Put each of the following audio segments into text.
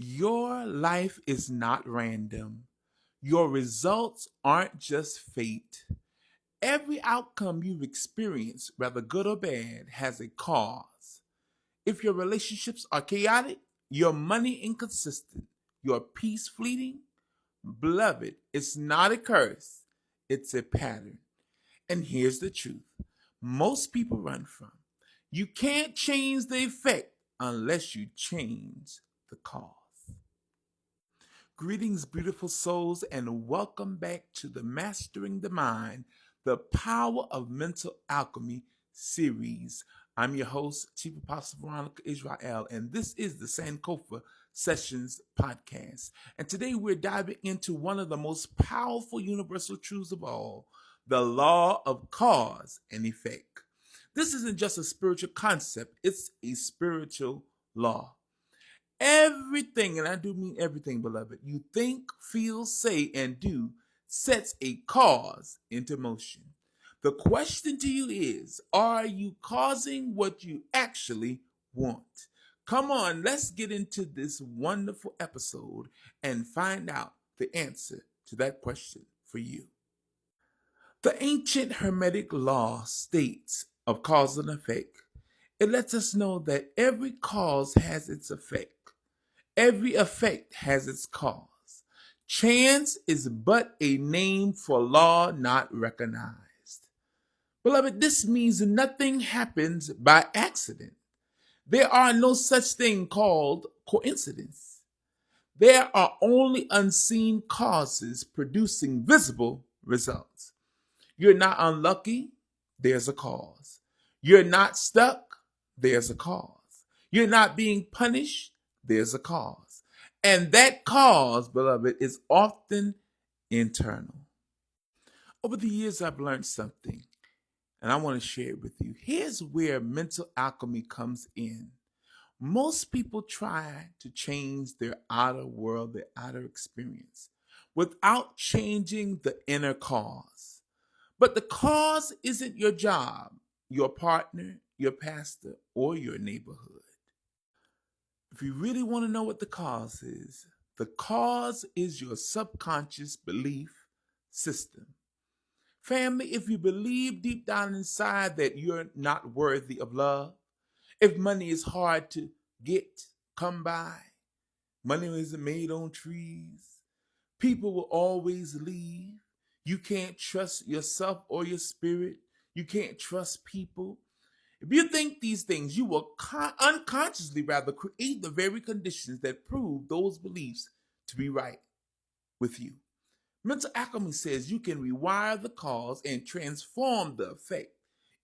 Your life is not random. Your results aren't just fate. Every outcome you've experienced, whether good or bad, has a cause. If your relationships are chaotic, your money inconsistent, your peace fleeting, beloved, it's not a curse, it's a pattern. And here's the truth most people run from. You can't change the effect unless you change the cause. Greetings, beautiful souls, and welcome back to the Mastering the Mind, the Power of Mental Alchemy series. I'm your host, Chief Apostle Veronica Yisrael, and this is the Sankofa Sessions podcast. And today we're diving into one of the most powerful universal truths of all, the law of cause and effect. This isn't just a spiritual concept, it's a spiritual law. Everything, and I do mean everything, beloved, you think, feel, say, and do sets a cause into motion. The question to you is, are you causing what you actually want? Come on, let's get into this wonderful episode and find out the answer to that question for you. The ancient Hermetic law states of cause and effect. It lets us know that every cause has its effect. Every effect has its cause. Chance is but a name for law not recognized. Beloved, this means nothing happens by accident. There are no such thing called coincidence. There are only unseen causes producing visible results. You're not unlucky, there's a cause. You're not stuck, there's a cause. You're not being punished, there's a cause. And that cause, beloved, is often internal. Over the years, I've learned something, and I want to share it with you. Here's where mental alchemy comes in. Most people try to change their outer world, their outer experience, without changing the inner cause. But the cause isn't your job, your partner, your pastor, or your neighborhood. If you really want to know what the cause is your subconscious belief system. Family, if you believe deep down inside that you're not worthy of love, if money is hard to get, come by, money isn't made on trees, people will always leave, you can't trust yourself or your spirit, you can't trust people. If you think these things, you will unconsciously rather create the very conditions that prove those beliefs to be right with you. Mental alchemy says you can rewire the cause and transform the effect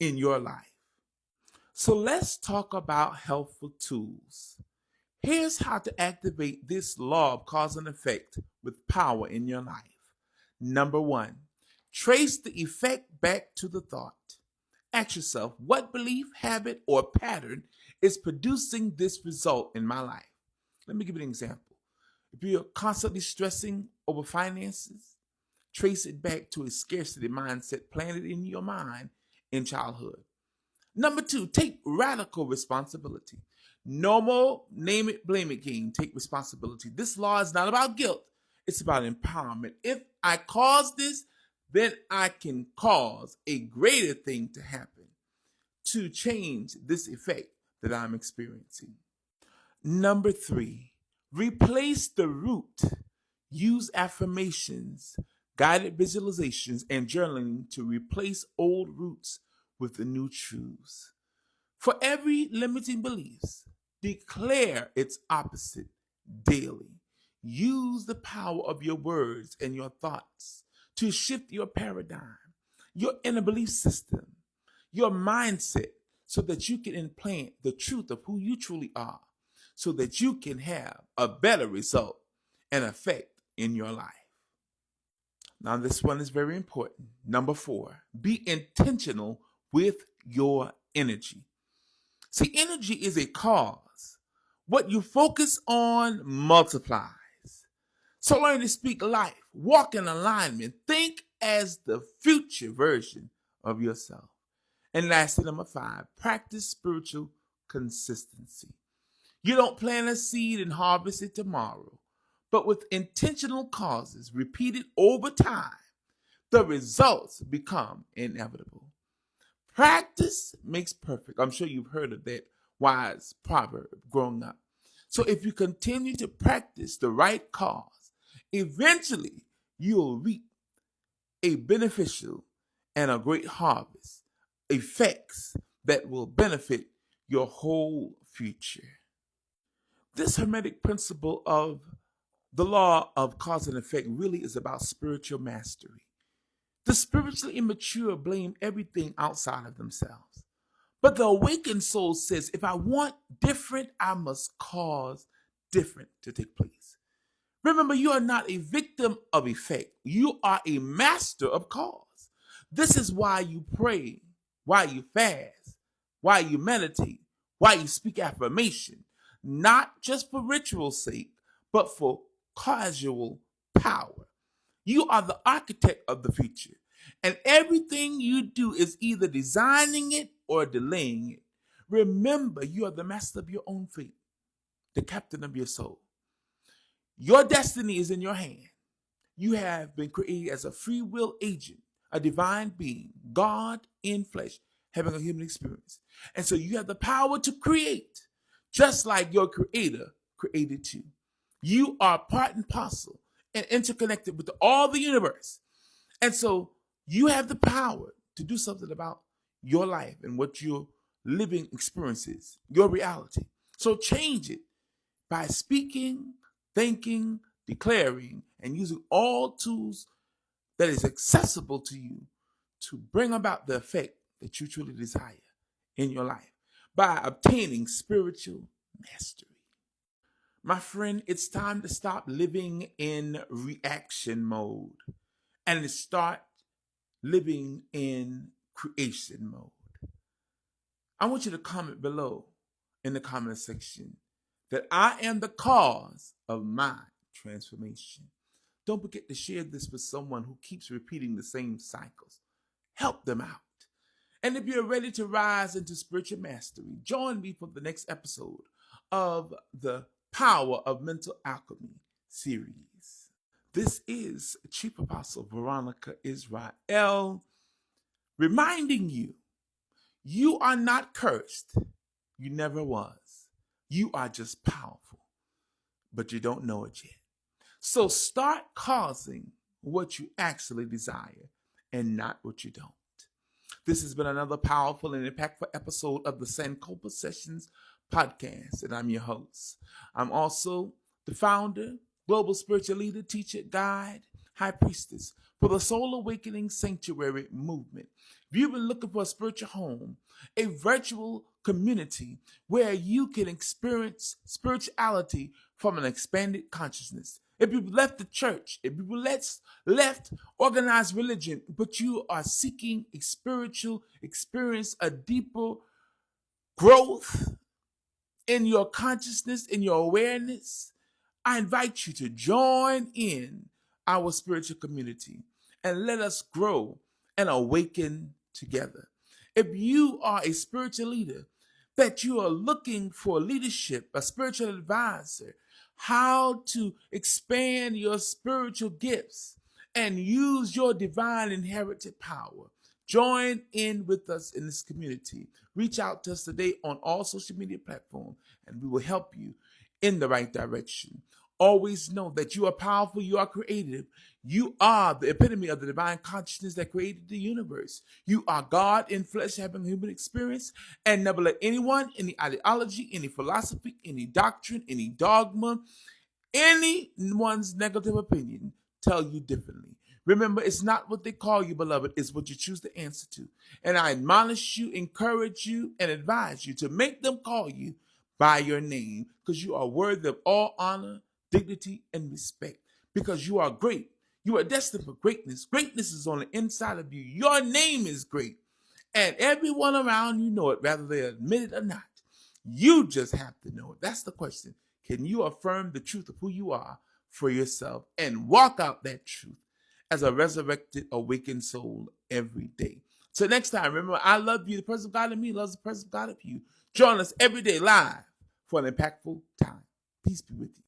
in your life. So let's talk about helpful tools. Here's how to activate this law of cause and effect with power in your life. Number 1, trace the effect back to the thought. Ask yourself, what belief, habit, or pattern is producing this result in my life? Let me give you an example. If you're constantly stressing over finances, trace it back to a scarcity mindset planted in your mind in childhood. Number 2, take radical responsibility. No more name it, blame it game. Take responsibility. This law is not about guilt. It's about empowerment. If I cause this, then I can cause a greater thing to happen to change this effect that I'm experiencing. Number 3, replace the root. Use affirmations, guided visualizations, and journaling to replace old roots with the new truths. For every limiting beliefs, declare its opposite daily. Use the power of your words and your thoughts to shift your paradigm, your inner belief system, your mindset, so that you can implant the truth of who you truly are, so that you can have a better result and effect in your life. Now, this one is very important. Number 4, be intentional with your energy. See, energy is a cause. What you focus on multiplies. So learn to speak life, walk in alignment, think as the future version of yourself. And lastly, number 5, practice spiritual consistency. You don't plant a seed and harvest it tomorrow, but with intentional causes repeated over time, the results become inevitable. Practice makes perfect. I'm sure you've heard of that wise proverb growing up. So if you continue to practice the right cause, eventually you'll reap a beneficial and a great harvest, effects that will benefit your whole future. This Hermetic principle of the law of cause and effect really is about spiritual mastery. The spiritually immature blame everything outside of themselves. But the awakened soul says, if I want different, I must cause different to take place. Remember, you are not a victim of effect. You are a master of cause. This is why you pray, why you fast, why you meditate, why you speak affirmation, not just for ritual's sake, but for causal power. You are the architect of the future, and everything you do is either designing it or delaying it. Remember, you are the master of your own fate, the captain of your soul. Your destiny is in your hand. You have been created as a free will agent, a divine being, God in flesh, having a human experience. And so you have the power to create, just like your creator created you. You are part and parcel and interconnected with all the universe. And so you have the power to do something about your life and what your living experience is, your reality. So change it by speaking, thinking, declaring, and using all tools that is accessible to you to bring about the effect that you truly desire in your life by obtaining spiritual mastery. My friend, it's time to stop living in reaction mode and to start living in creation mode. I want you to comment below in the comment section that I am the cause of my transformation. Don't forget to share this with someone who keeps repeating the same cycles. Help them out. And if you're ready to rise into spiritual mastery, join me for the next episode of the Power of Mental Alchemy series. This is Chief Apostle Veronica Yisrael reminding you, you are not cursed. You never was. You are just powerful, but you don't know it yet. So start causing what you actually desire and not what you don't. This has been another powerful and impactful episode of the Sankofa Sessions podcast, and I'm your host. I'm also the founder, global spiritual leader, teacher, guide, high priestess for the Soul Awakening Sanctuary Movement. If you've been looking for a spiritual home, a virtual community where you can experience spirituality from an expanded consciousness. If you've left the church, if you've left organized religion, but you are seeking a spiritual experience, a deeper growth in your consciousness, in your awareness, I invite you to join in our spiritual community and let us grow and awaken together. If you are a spiritual leader, that you are looking for leadership, a spiritual advisor, how to expand your spiritual gifts and use your divine inherited power, join in with us in this community. Reach out to us today on all social media platforms, and we will help you in the right direction. Always know that you are powerful, you are creative, you are the epitome of the divine consciousness that created the universe. You are God in flesh having human experience, and never let anyone, any ideology, any philosophy, any doctrine, any dogma, anyone's negative opinion tell you differently. Remember, it's not what they call you, beloved, it's what you choose to answer to. And I admonish you, encourage you, and advise you to make them call you by your name, because you are worthy of all honor, dignity, and respect, because you are great. You are destined for greatness. Greatness is on the inside of you. Your name is great, and everyone around you know it, whether they admit it or not. You just have to know it. That's the question. Can you affirm the truth of who you are for yourself and walk out that truth as a resurrected, awakened soul every day? So next time, remember, I love you. The presence of God in me loves the presence of God of you. Join us every day live for an impactful time. Peace be with you.